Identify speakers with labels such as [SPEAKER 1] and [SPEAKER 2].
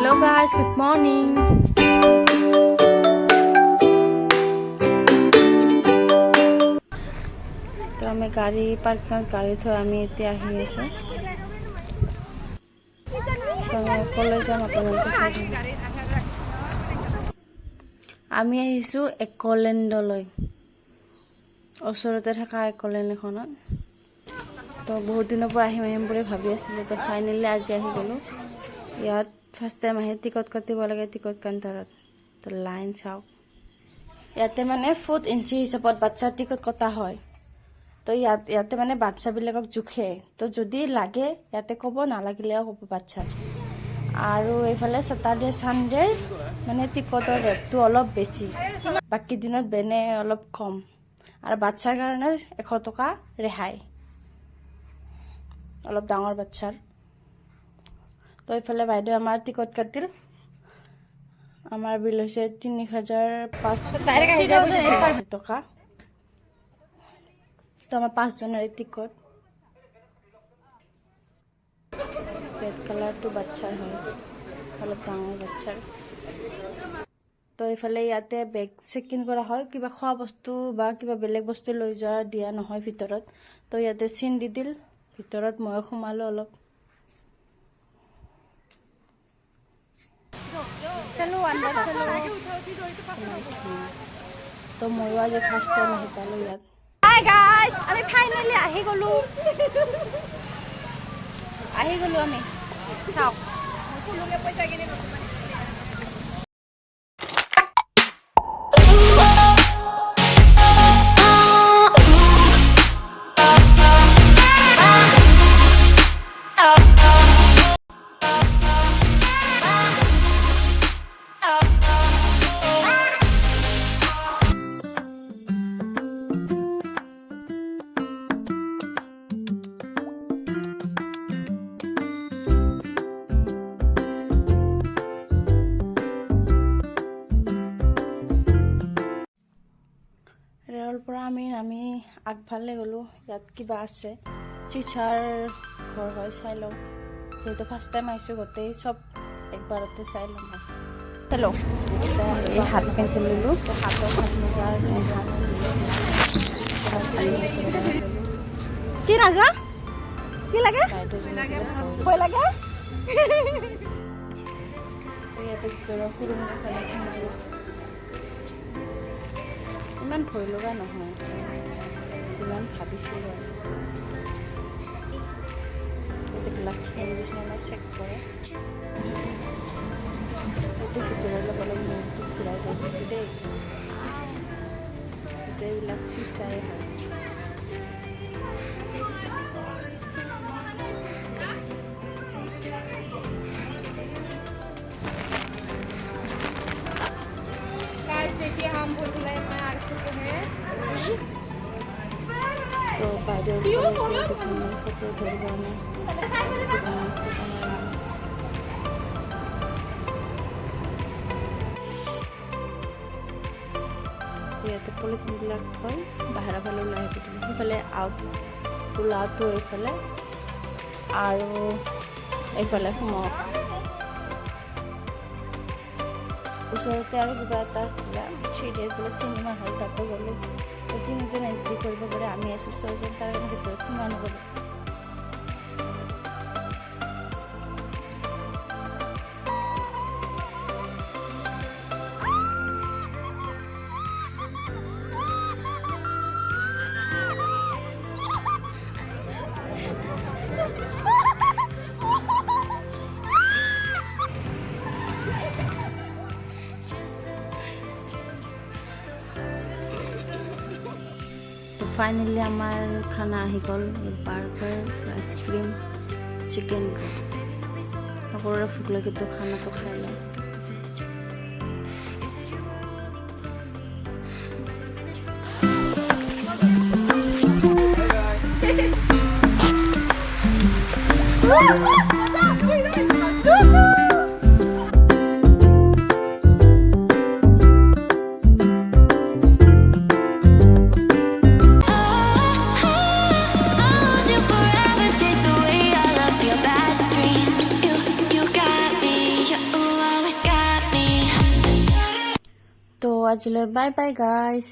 [SPEAKER 1] Hello guys, good morning. তো আমি গাড়ি পার্কিংত গাড়ি থৈ আমি এতিয়া আহি আছো। তো আমি কলেজ যাম আপোনালোকে চাই থাকক। আমি আহিছো একলেণ্ডলৈ, ওচৰতে থকা একলেণ্ড এখনত। তো বহুত দিনৰ পৰা আহিম বুলি ভাবি আছিলোঁ, তো ফাইনেলি আজি আহি গ'লোঁ। ইয়াত ফাৰ্ষ্ট টাইম আহি টিকট কাটিব লাগে টিকট কাউণ্টাৰত। তো লাইন চাওক, ইয়াতে মানে ফুট ইঞ্চি হিচাপত বাচ্চাৰ টিকট কটা হয়। তো ইয়াতে মানে বাচ্চাবিলাকক জোখে, তো যদি লাগে ইয়াতে ক'ব, নালাগিলেও ক'ব বাচ্চাৰ। আৰু এইফালে ছেটাৰডে ছানডে মানে টিকটৰ ৰেটটো অলপ বেছি, বাকী দিনত বেনে অলপ কম। আৰু বাচ্চাৰ কাৰণে 100 টকা ৰেহাই, অলপ ডাঙৰ বাচ্চাৰ। তো এইফালে বাইদেউ আমাৰ টিকট কাটিল, আমাৰ বিল হৈছে 3,580 টকা। তো আমাৰ 5 জনৰে টিকট। ৰেড কালাৰটো বাচ্চাৰ হয়, অলপ ডাঙৰ বাচ্চাৰ। তো এইফালে ইয়াতে বেগ চেক ইন কৰা হয়, কিবা খোৱা বস্তু বা কিবা বেলেগ বস্তু লৈ যোৱা দিয়া নহয় ভিতৰত। তো ইয়াতে চিন দি দিল, ভিতৰত মই সোমালো অলপ। তো ময়ো আজি ফাৰ্ষ্ট টাইম আহি পালোঁ ইয়াত।
[SPEAKER 2] হাই গাইজ, আমি ফাইনেলি আহি গ'লো আমি। চাওক
[SPEAKER 1] ৰেলৰ পৰা আমি নামি আগফালে গ'লোঁ। ইয়াত কিবা আছে, চিচাৰ ঘৰ হয়, চাই লওঁ। যিহেতু ফাৰ্ষ্ট টাইম আহিছোঁ, গোটেই চব একবাৰতে চাই ল'ম। চালোঁ এই হাত পেঞ্চিল ল'লোঁ, হাতৰ হাত মোজা
[SPEAKER 2] কি নাযোৱা, কি লাগে, ভয় লাগে।
[SPEAKER 1] ইয়াতে ভিতৰৰ সৰু ইমান ভয় লগা নহয় যিমান ভাবিছিলোঁ। এইবিলাক নিচিনা চেক কৰে, এইটো ভিতৰৰ লগত অলপ মূৰটো ঘূৰাই গৈ থাকে দেই। গোটেইবিলাক চিচাই হয়।
[SPEAKER 2] देखिए हम भूल भुलैया में आ चुके हैं।
[SPEAKER 1] तो বাইদেউ ফটো ধৰিবনে ইয়াতে পলিথিনবিলাক থৈ বাহিৰৰ ফালে ওলাই আহিব দিলে। সেইফালে আউট ওলাওঁটো এইফালে আৰু এইফালে সোমাওক। ওচৰতে আৰু কিবা এটা আছিলে, 3D বোলে চিনেমা হল, তাতে গ'লোঁ। 3জন এণ্ট্ৰি কৰিব পাৰে, আমি আছোঁ 6জন, তাৰ কাৰণে ভিতৰত সোমাই নগ'লোঁ। ফাইনেলি আমাৰ খানা আহি গ'ল, বাৰ্গাৰ, আইচক্ৰীম, চিকেন ৰ'ল। সকলোৰে ভোক লাগেতো খানাটো খাই লওঁ। আজিলৈ বাই বাই গাইজ।